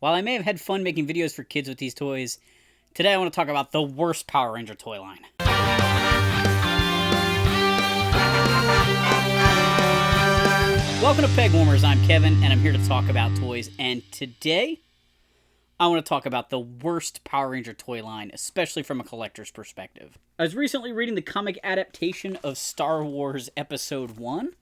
While I may have had fun making videos for kids with these toys, today I want to talk about the worst Power Ranger toy line. Welcome to Pegwarmers, I'm Kevin, and I'm here to talk about toys, and today I want to talk about the worst Power Ranger toy line, especially from a collector's perspective. I was recently reading the comic adaptation of Star Wars Episode 1,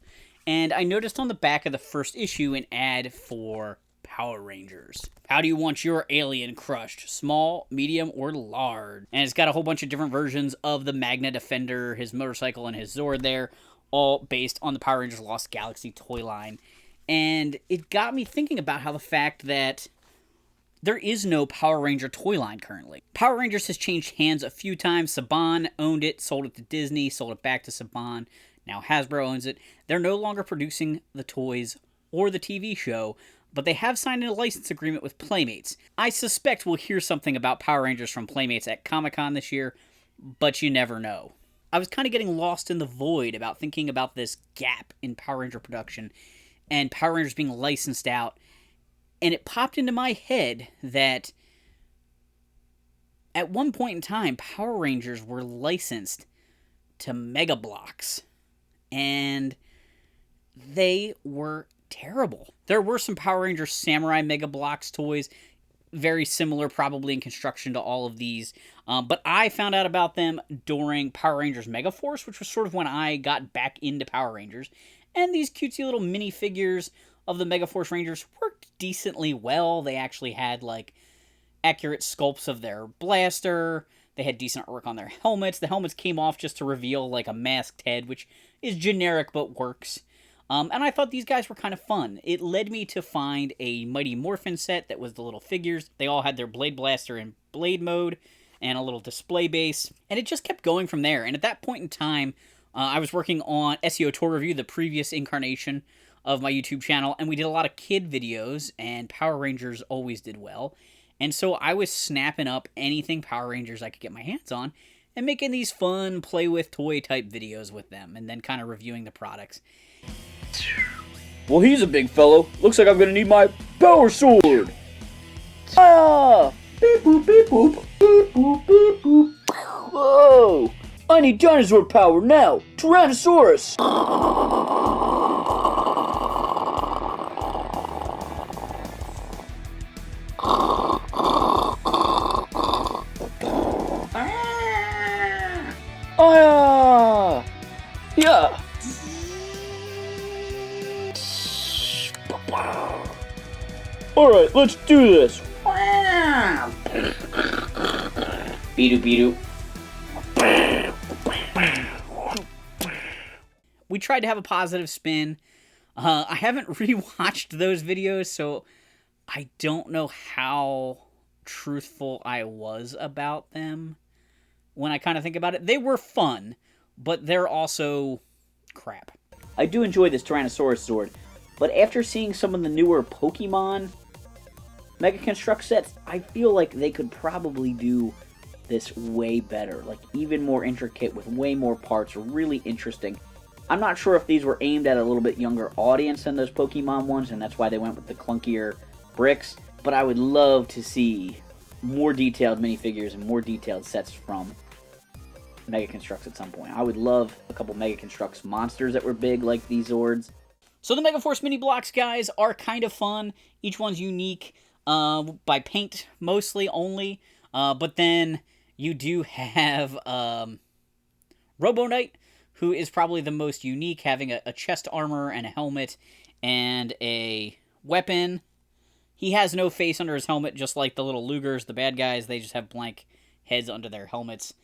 and I noticed on the back of the first issue an ad for Power Rangers. How do you want your alien crushed? Small, medium, or large? And it's got a whole bunch of different versions of the Magna Defender, his motorcycle, and his Zord there, all based on the Power Rangers Lost Galaxy toy line. And it got me thinking about how the fact that there is no Power Ranger toy line currently. Power Rangers has changed hands a few times. Saban owned it, sold it to Disney, sold it back to Saban. Now Hasbro owns it. They're no longer producing the toys or the TV show, but they have signed a license agreement with Playmates. I suspect we'll hear something about Power Rangers from Playmates at Comic-Con this year, but you never know. I was kind of getting lost in the void about thinking about this gap in Power Ranger production and Power Rangers being licensed out, and it popped into my head that at one point in time, Power Rangers were licensed to Mega Bloks, and they were terrible. There were some Power Rangers Samurai Mega Bloks toys, very similar probably in construction to all of these, but I found out about them during Power Rangers Mega Force, which was sort of when I got back into Power Rangers, and these cutesy little mini figures of the Mega Force Rangers worked decently well. They actually had like accurate sculpts of their blaster. They had decent artwork on their helmets. The helmets came off just to reveal like a masked head, which is generic but works. And I thought these guys were kind of fun. It led me to find a Mighty Morphin set that was the little figures. They all had their Blade Blaster in Blade mode and a little display base. And it just kept going from there. And at that point in time, I was working on SEO Tour Review, the previous incarnation of my YouTube channel. And we did a lot of kid videos, and Power Rangers always did well. And so I was snapping up anything Power Rangers I could get my hands on and making these fun play with toy type videos with them, and then kind of reviewing the products. Well, he's a big fellow. Looks like I'm gonna need my power sword. Ah! Beep boop, beep boop, beep boop, beep boop. Whoa! I need dinosaur power now. Tyrannosaurus. Ah! Yeah. Alright, let's do this! Beedoo beedoo. We tried to have a positive spin. I haven't rewatched those videos, so I don't know how truthful I was about them when I kind of think about it. They were fun, but they're also crap. I do enjoy this Tyrannosaurus sword, but after seeing some of the newer Pokemon Mega Construx sets, I feel like they could probably do this way better. Like, even more intricate with way more parts, really interesting. I'm not sure if these were aimed at a little bit younger audience than those Pokemon ones, and that's why they went with the clunkier bricks, but I would love to see more detailed minifigures and more detailed sets from Mega Construx at some point. I would love a couple Mega Construx monsters that were big, like these Zords. So the Mega Force Mini Bloks, guys, are kind of fun. Each one's unique by paint, mostly, only. But then you do have Robo Knight, who is probably the most unique, having a chest armor and a helmet and a weapon. He has no face under his helmet, just like the little Lugers, the bad guys. They just have blank heads under their helmets.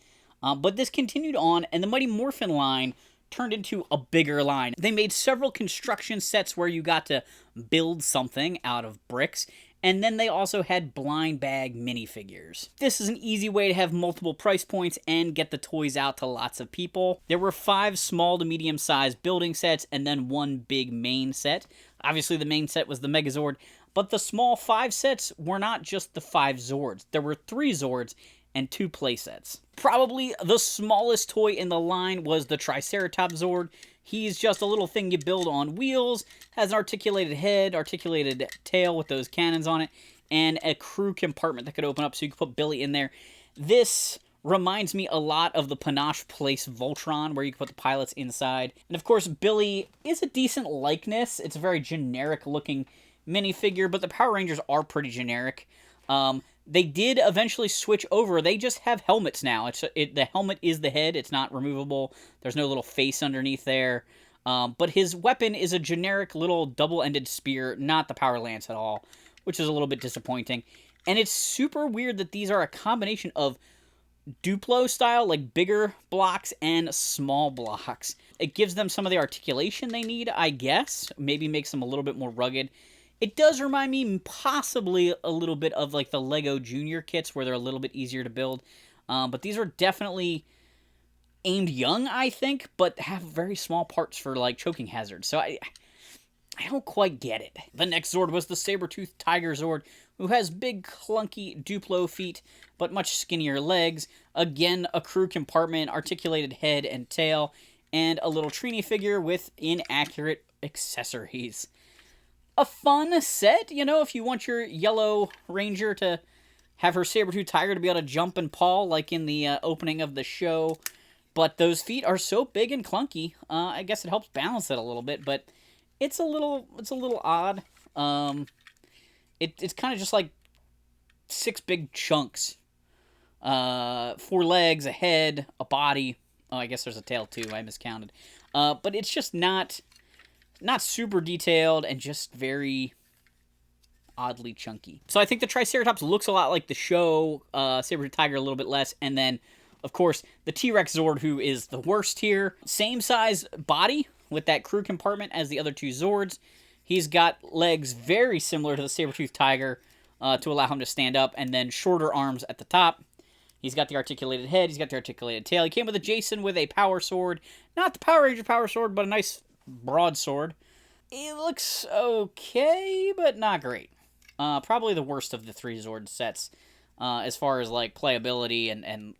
But this continued on, and the Mighty Morphin line turned into a bigger line. They made several construction sets where you got to build something out of bricks, and then they also had blind bag minifigures. This is an easy way to have multiple price points and get the toys out to lots of people. There were 5 small to medium-sized building sets and then 1 big main set. Obviously, the main set was the Megazord, but the small 5 sets were not just the 5 Zords. There were 3 Zords and 2 playsets. Probably the smallest toy in the line was the Triceratops Zord. He's just a little thing you build on wheels, has an articulated head, articulated tail with those cannons on it, and a crew compartment that could open up so you could put Billy in there. This reminds me a lot of the Panache Place Voltron, where you can put the pilots inside. And of course, Billy is a decent likeness. It's a very generic-looking minifigure, but the Power Rangers are pretty generic. They did eventually switch over. They just have helmets now. The helmet is the head. It's not removable. There's no little face underneath there. But his weapon is a generic little double-ended spear, not the Power Lance at all, which is a little bit disappointing. And it's super weird that these are a combination of Duplo style, like bigger blocks, and small blocks. It gives them some of the articulation they need, I guess. Maybe makes them a little bit more rugged. It does remind me possibly a little bit of like the Lego Junior kits, where they're a little bit easier to build. But these are definitely aimed young, I think, but have very small parts for like choking hazards. So I don't quite get it. The next Zord was the Saber-Tooth Tiger Zord, who has big, clunky Duplo feet, but much skinnier legs. Again, a crew compartment, articulated head and tail, and a little Trini figure with inaccurate accessories. A fun set, you know, if you want your Yellow Ranger to have her Saber-Tooth Tiger to be able to jump and paw like in the opening of the show. But those feet are so big and clunky, I guess it helps balance it a little bit, but it's a little odd. It's kind of just like 6 big chunks. 4 legs, a head, a body. Oh, I guess there's a tail too. I miscounted. But it's just not super detailed and just very oddly chunky. So I think the Triceratops looks a lot like the show. Saber-Tooth Tiger a little bit less. And then, of course, the T-Rex Zord, who is the worst here. Same size body with that crew compartment as the other 2 Zords. He's got legs very similar to the Saber-Tooth Tiger to allow him to stand up, and then shorter arms at the top. He's got the articulated head. He's got the articulated tail. He came with a Jason with a power sword. Not the Power Ranger power sword, but a nice broadsword. It looks okay, but not great. Probably the worst of the 3 Zord sets as far as like playability and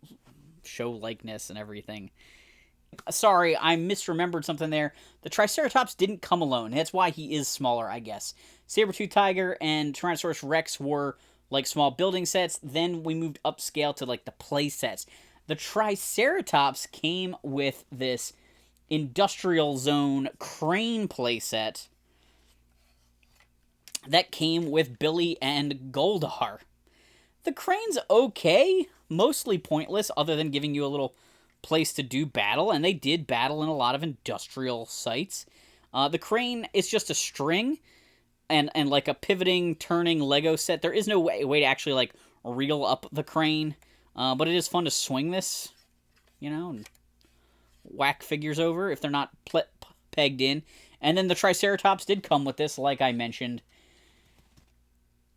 show likeness and everything. Sorry, I misremembered something there. The Triceratops didn't come alone. That's why he is smaller, I guess. Saber-Tooth Tiger and Tyrannosaurus Rex were like small building sets. Then we moved upscale to like the play sets. The Triceratops came with this Industrial Zone crane playset that came with Billy and Goldar. The crane's okay, mostly pointless, other than giving you a little place to do battle, and they did battle in a lot of industrial sites. The crane is just a string and like a pivoting, turning Lego set. There is no way to actually like reel up the crane, but it is fun to swing this, you know, and whack figures over if they're not pegged in. And then the Triceratops did come with this, like I mentioned.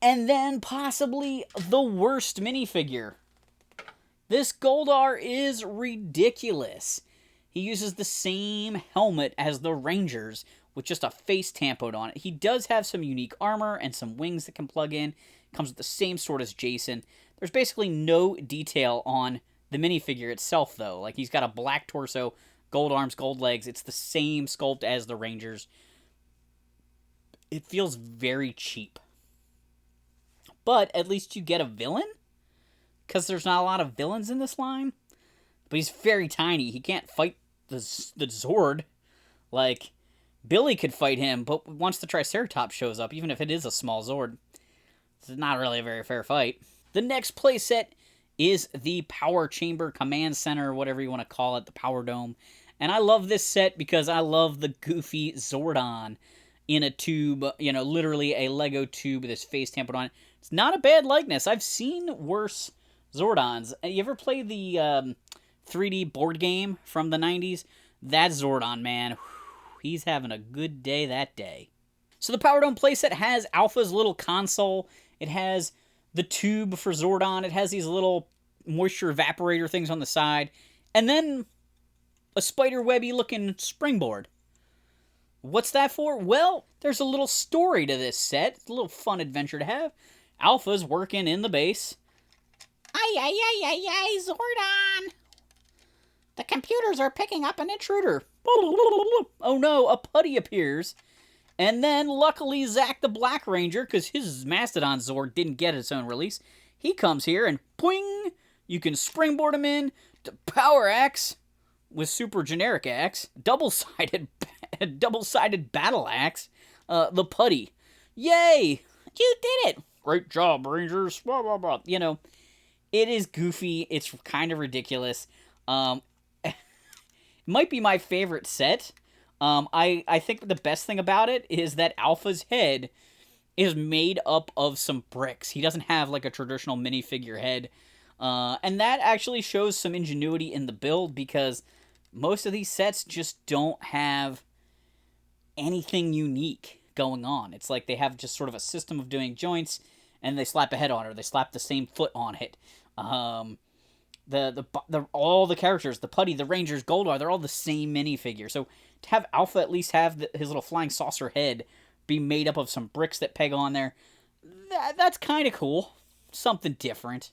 And then possibly the worst minifigure. This Goldar is ridiculous. He uses the same helmet as the Rangers with just a face tampoed on it. He does have some unique armor and some wings that can plug in. Comes with the same sword as Jason. There's basically no detail on the minifigure itself, though. Like, he's got a black torso, gold arms, gold legs. It's the same sculpt as the Rangers. It feels very cheap. But at least you get a villain? Because there's not a lot of villains in this line. But he's very tiny. He can't fight the Zord. Like, Billy could fight him, but once the Triceratops shows up, even if it is a small Zord, it's not really a very fair fight. The next playset is the Power Chamber Command Center, whatever you want to call it, the Power Dome. And I love this set because I love the goofy Zordon in a tube, you know, literally a Lego tube with his face tampered on it. It's not a bad likeness. I've seen worse Zordons. You ever play the 3D board game from the 90s? That's Zordon, man. He's having a good day that day. So the Power Dome playset has Alpha's little console. It has the tube for Zordon. It has these little moisture evaporator things on the side. And then a spider-webby looking springboard. What's that for? Well, there's a little story to this set. It's a little fun adventure to have. Alpha's working in the base. Ay, Zordon! The computers are picking up an intruder. Oh no, a putty appears And then, luckily, Zack the Black Ranger, because his Mastodon Zord didn't get its own release, he comes here and boing! You can springboard him in to Power Axe with Super Generic Axe, double-sided Battle Axe, the Putty. Yay! You did it! Great job, Rangers! Blah, blah, blah. You know, it is goofy. It's kind of ridiculous. It might be my favorite set. I think the best thing about it is that Alpha's head is made up of some bricks. He doesn't have like a traditional minifigure head. And that actually shows some ingenuity in the build, because most of these sets just don't have anything unique going on. It's like they have just sort of a system of doing joints, and they slap a head on it, or they slap the same foot on it. All the characters, the Putty, the Rangers, Goldar, they're all the same minifigure. So to have Alpha at least have his little flying saucer head be made up of some bricks that peg on there, that's kind of cool. Something different.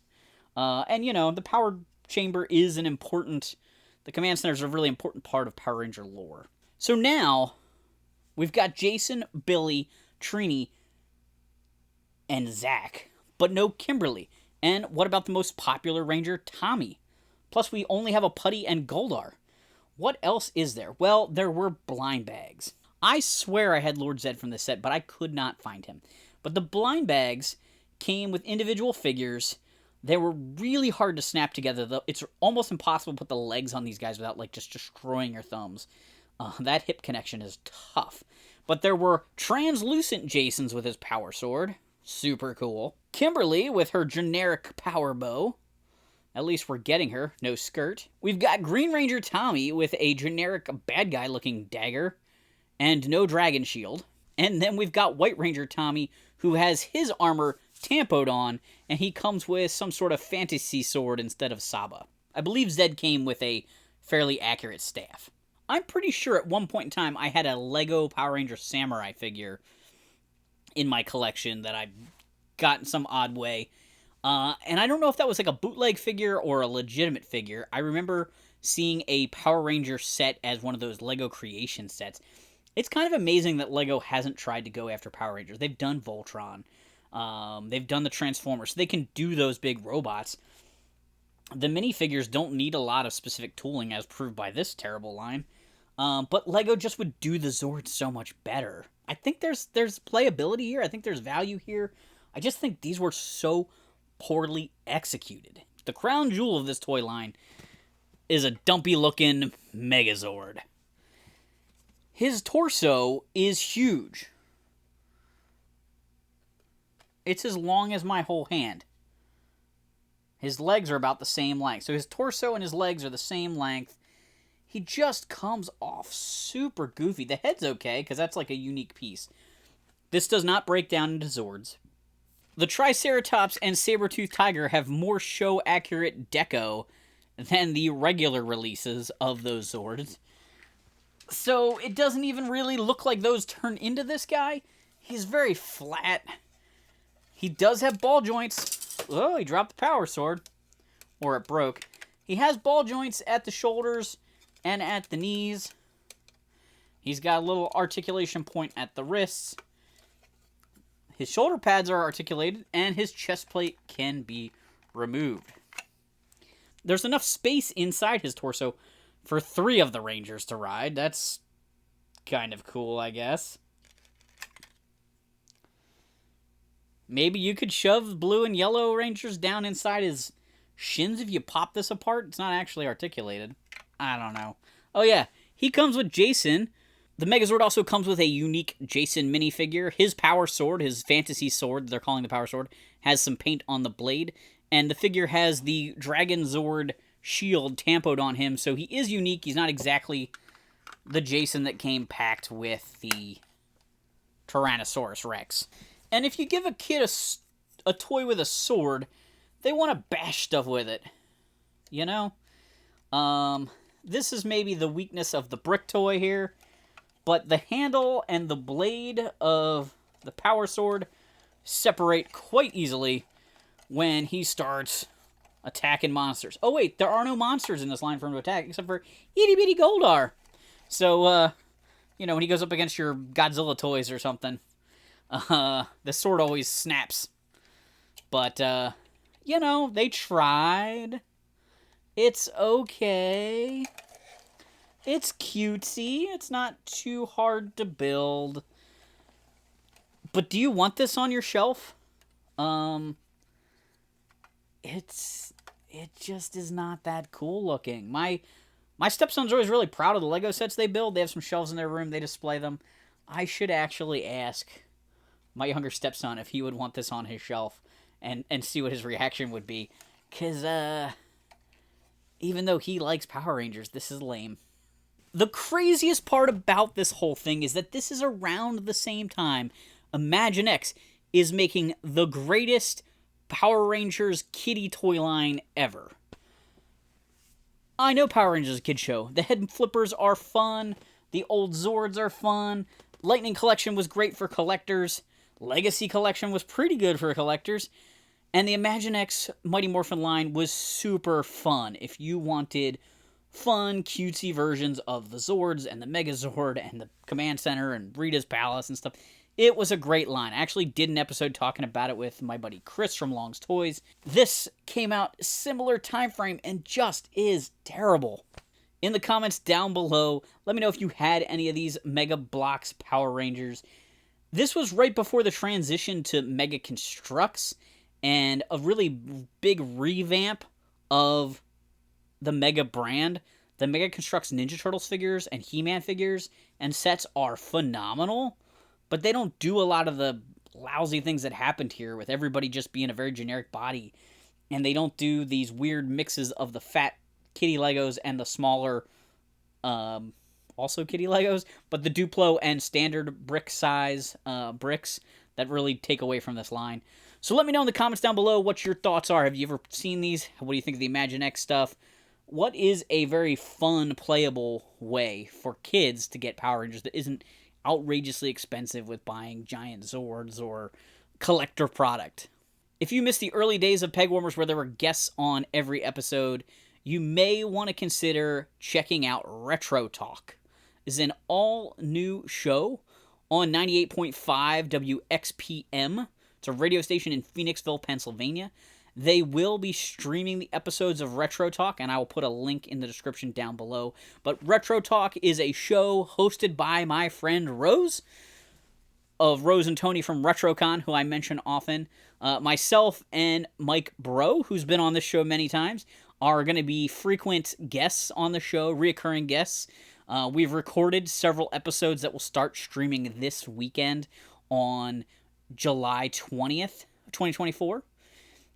And, you know, the power chamber is the command center is a really important part of Power Ranger lore. So now, we've got Jason, Billy, Trini, and Zack, but no Kimberly. And what about the most popular Ranger, Tommy? Plus, we only have a Putty and Goldar. What else is there? Well, there were blind bags. I swear I had Lord Zed from this set, but I could not find him. But the blind bags came with individual figures. They were really hard to snap together, though. It's almost impossible to put the legs on these guys without, like, just destroying your thumbs. That hip connection is tough. But there were translucent Jasons with his power sword. Super cool. Kimberly with her generic power bow. At least we're getting her. No skirt. We've got Green Ranger Tommy with a generic bad guy looking dagger. And no dragon shield. And then we've got White Ranger Tommy, who has his armor tampoed on, and he comes with some sort of fantasy sword instead of Saba. I believe Zed came with a fairly accurate staff. I'm pretty sure at one point in time I had a Lego Power Ranger Samurai figure in my collection that I got in some odd way. And I don't know if that was like a bootleg figure or a legitimate figure. I remember seeing a Power Ranger set as one of those Lego creation sets. It's kind of amazing that Lego hasn't tried to go after Power Rangers. They've done Voltron. They've done the Transformers. So they can do those big robots. The minifigures don't need a lot of specific tooling, as proved by this terrible line. But Lego just would do the Zord so much better. I think there's playability here. I think there's value here. I just think these were so poorly executed. The crown jewel of this toy line is a dumpy-looking Megazord. His torso is huge. It's as long as my whole hand. His legs are about the same length. So his torso and his legs are the same length. He just comes off super goofy. The head's okay, because that's like a unique piece. This does not break down into Zords. The Triceratops and Saber-Tooth Tiger have more show-accurate deco than the regular releases of those Zords. So it doesn't even really look like those turn into this guy. He's very flat. He does have ball joints. Oh, he dropped the power sword. Or it broke. He has ball joints at the shoulders and at the knees. He's got a little articulation point at the wrists. His shoulder pads are articulated, and his chest plate can be removed. There's enough space inside his torso for 3 of the Rangers to ride. That's kind of cool, I guess. Maybe you could shove blue and yellow Rangers down inside his shins if you pop this apart. It's not actually articulated. I don't know. Oh yeah, he comes with Jason. The Megazord also comes with a unique Jason minifigure. His power sword, his fantasy sword, they're calling the power sword, has some paint on the blade. And the figure has the Dragon Zord shield tampoed on him, so he is unique. He's not exactly the Jason that came packed with the Tyrannosaurus Rex. And if you give a kid a toy with a sword, they want to bash stuff with it. You know? This is maybe the weakness of the brick toy here. But the handle and the blade of the power sword separate quite easily when he starts attacking monsters. Oh wait, there are no monsters in this line for him to attack, except for itty bitty Goldar. So, You know, when he goes up against your Godzilla toys or something, the sword always snaps. But, you know, they tried. It's okay. It's cutesy. It's not too hard to build. But do you want this on your shelf? It just is not that cool looking. My stepson's always really proud of the Lego sets they build. They have some shelves in their room. They display them. I should actually ask my younger stepson if he would want this on his shelf and see what his reaction would be. Because, even though he likes Power Rangers, this is lame. The craziest part about this whole thing is that this is around the same time Imaginext is making the greatest Power Rangers kiddie toy line ever. I know Power Rangers is a kid show. The head flippers are fun. The old Zords are fun. Lightning Collection was great for collectors. Legacy Collection was pretty good for collectors. And the Imaginext Mighty Morphin line was super fun if you wanted fun, cutesy versions of the Zords and the Megazord and the Command Center and Rita's Palace and stuff. It was a great line. I actually did an episode talking about it with my buddy Chris from Long's Toys. This came out similar time frame and just is terrible. In the comments down below, let me know if you had any of these Mega Bloks Power Rangers. This was right before the transition to Mega Construx and a really big revamp of the Mega brand. The Mega Construx Ninja Turtles figures and He-Man figures and sets are phenomenal, but they don't do a lot of the lousy things that happened here with everybody just being a very generic body, and they don't do these weird mixes of the fat kitty Legos and the smaller also kitty Legos, but the Duplo and standard brick size bricks that really take away from this line. So let me know in the comments down below what your thoughts are. Have you ever seen these? What do you think of the Imaginext stuff? What is a very fun, playable way for kids to get Power Rangers that isn't outrageously expensive with buying giant Zords or collector product? If you missed the early days of Pegwarmers where there were guests on every episode, you may want to consider checking out Retro Talk. It's an all-new show on 98.5 WXPM. It's a radio station in Phoenixville, Pennsylvania. They will be streaming the episodes of Retro Talk, and I will put a link in the description down below. But Retro Talk is a show hosted by my friend Rose, of Rose and Tony from RetroCon, who I mention often. Myself and Mike Bro, who's been on this show many times, are going to be frequent guests on the show, reoccurring guests. We've recorded several episodes that will start streaming this weekend on July 20th, 2024.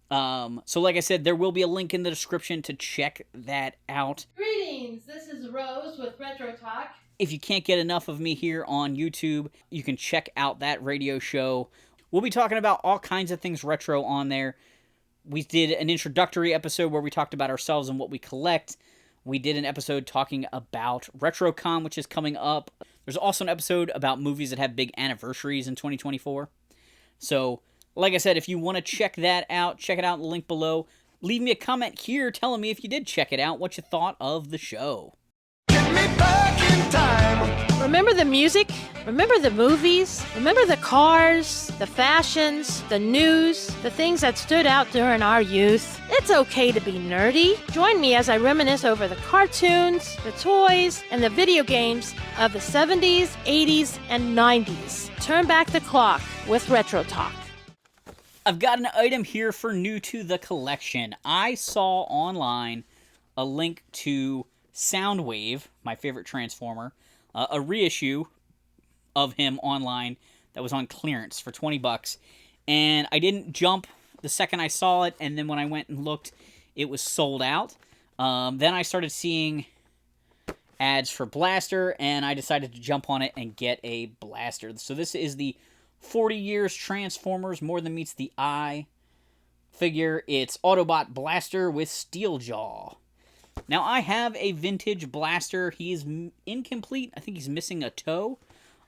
So like I said, there will be a link in the description to check that out. Greetings, this is Rose with Retro Talk. If you can't get enough of me here on YouTube, you can check out that radio show. We'll be talking about all kinds of things retro on there. We did an introductory episode where we talked about ourselves and what we collect. We did an episode talking about RetroCon, which is coming up. There's also an episode about movies that have big anniversaries in 2024. So, like I said, if you want to check that out, check it out in the link below. Leave me a comment here telling me if you did check it out, what you thought of the show. Get me back in time. Remember the music? Remember the movies? Remember the cars, the fashions, the news, the things that stood out during our youth? It's okay to be nerdy. Join me as I reminisce over the cartoons, the toys, and the video games of the 70s, 80s, and 90s. Turn back the clock with Retro Talk. I've got an item here for new to the collection. I saw online a link to Soundwave, my favorite Transformer, a reissue of him online that was on clearance for $20, and I didn't jump the second I saw it, and then when I went and looked, it was sold out. Then I started seeing ads for Blaster, and I decided to jump on it and get a Blaster. So this is the 40 Years Transformers More Than Meets the Eye figure. It's Autobot Blaster with Steeljaw. Now, I have a vintage Blaster. He is incomplete. I think he's missing a toe.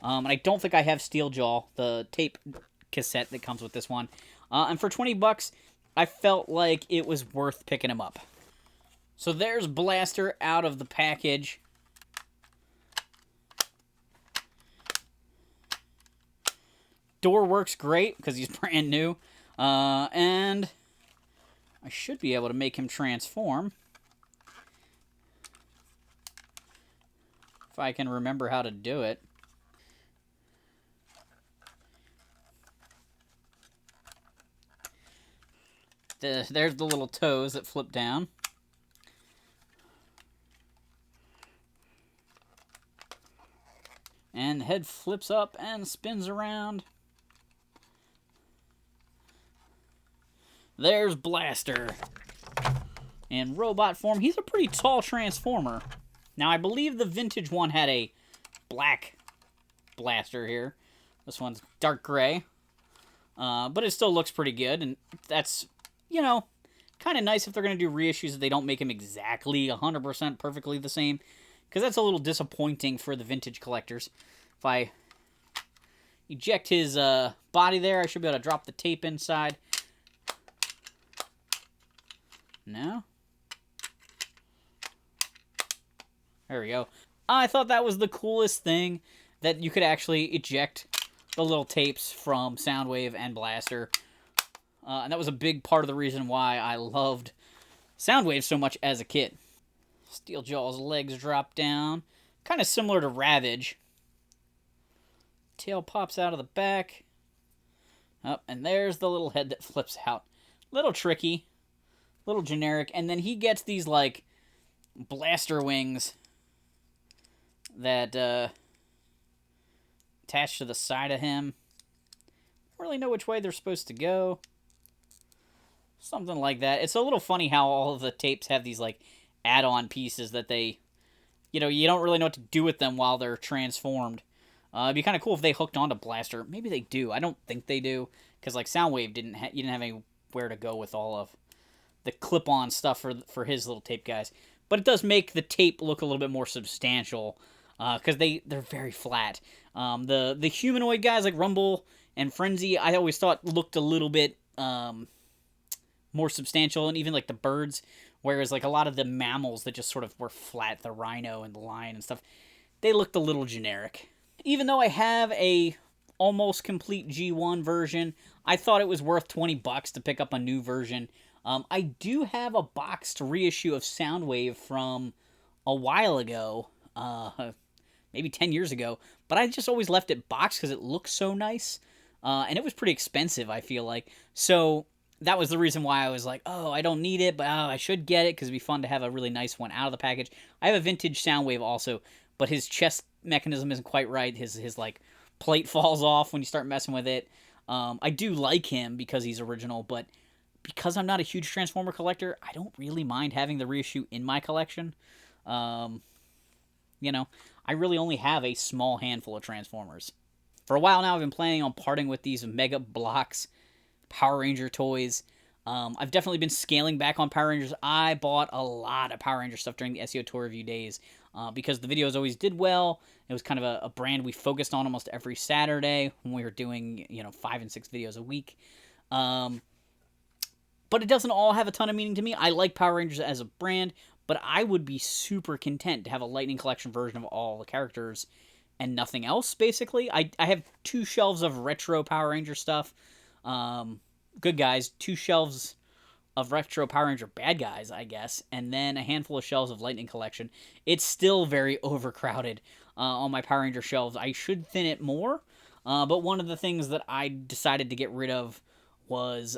And I don't think I have Steeljaw, the tape cassette that comes with this one. And for $20, I felt like it was worth picking him up. So there's Blaster out of the package. door works great because he's brand new. And I should be able to make him transform. If I can remember how to do it. There's the little toes that flip down. And the head flips up and spins around. There's Blaster. In robot form, he's a pretty tall Transformer. Now, I believe the vintage one had a black Blaster here. This one's dark gray. But it still looks pretty good, and that's, you know, kind of nice if they're going to do reissues that they don't make him exactly 100% perfectly the same, because that's a little disappointing for the vintage collectors. If I eject his body there, I should be able to drop the tape inside. No? There we go. I thought that was the coolest thing, that you could actually eject the little tapes from Soundwave and Blaster. And that was a big part of the reason why I loved Soundwave so much as a kid. Steeljaw's legs drop down. Kind of similar to Ravage. Tail pops out of the back. Oh, and there's the little head that flips out. Little tricky. Little generic. And then he gets these, like, blaster wings that attach to the side of him. Don't really know which way they're supposed to go. Something like that. It's a little funny how all of the tapes have these, like, add-on pieces that they, you know, you don't really know what to do with them while they're transformed. It'd be kind of cool if they hooked onto Blaster. Maybe they do. I don't think they do, because, like, Soundwave you didn't have anywhere to go with all of the clip-on stuff for his little tape guys. But it does make the tape look a little bit more substantial, because they're very flat. The humanoid guys like Rumble and Frenzy, I always thought looked a little bit more substantial, and even like the birds, whereas like a lot of the mammals that just sort of were flat, the rhino and the lion and stuff, they looked a little generic. Even though I have a almost complete G1 version, I thought it was worth $20 to pick up a new version. I do have a boxed reissue of Soundwave from a while ago, maybe 10 years ago, but I just always left it boxed because it looks so nice, and it was pretty expensive, I feel like. So that was the reason why I was like, oh, I don't need it, but I should get it because it'd be fun to have a really nice one out of the package. I have a vintage Soundwave also, but his chest mechanism isn't quite right. His like plate falls off when you start messing with it. I do like him because he's original, but because I'm not a huge Transformer collector, I don't really mind having the reissue in my collection. You know, I really only have a small handful of Transformers. For a while now, I've been planning on parting with these Mega Bloks Power Ranger toys. I've definitely been scaling back on Power Rangers. I bought a lot of Power Ranger stuff during the SEO tour review days because the videos always did well. It was kind of a brand we focused on almost every Saturday when we were doing, 5 and 6 videos a week. But it doesn't all have a ton of meaning to me. I like Power Rangers as a brand, but I would be super content to have a Lightning Collection version of all the characters and nothing else, basically. I have 2 shelves of retro Power Ranger stuff. Good guys, 2 shelves of retro Power Ranger bad guys, I guess, and then a handful of shelves of Lightning Collection. It's still very overcrowded on my Power Ranger shelves. I should thin it more, but one of the things that I decided to get rid of was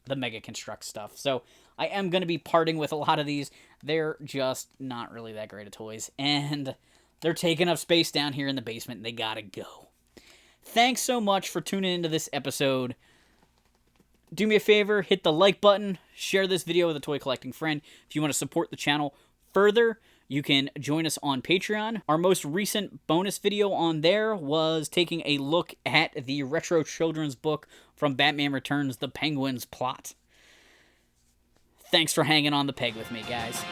the Mega Construx stuff. So I am going to be parting with a lot of these. They're just not really that great of toys, and they're taking up space down here in the basement, and they gotta go. Thanks so much for tuning into this episode. Do me a favor, hit the like button, share this video with a toy collecting friend. If you want to support the channel further, you can join us on Patreon. Our most recent bonus video on there was taking a look at the retro children's book from Batman Returns, The Penguin's Plot. Thanks for hanging on the peg with me, guys.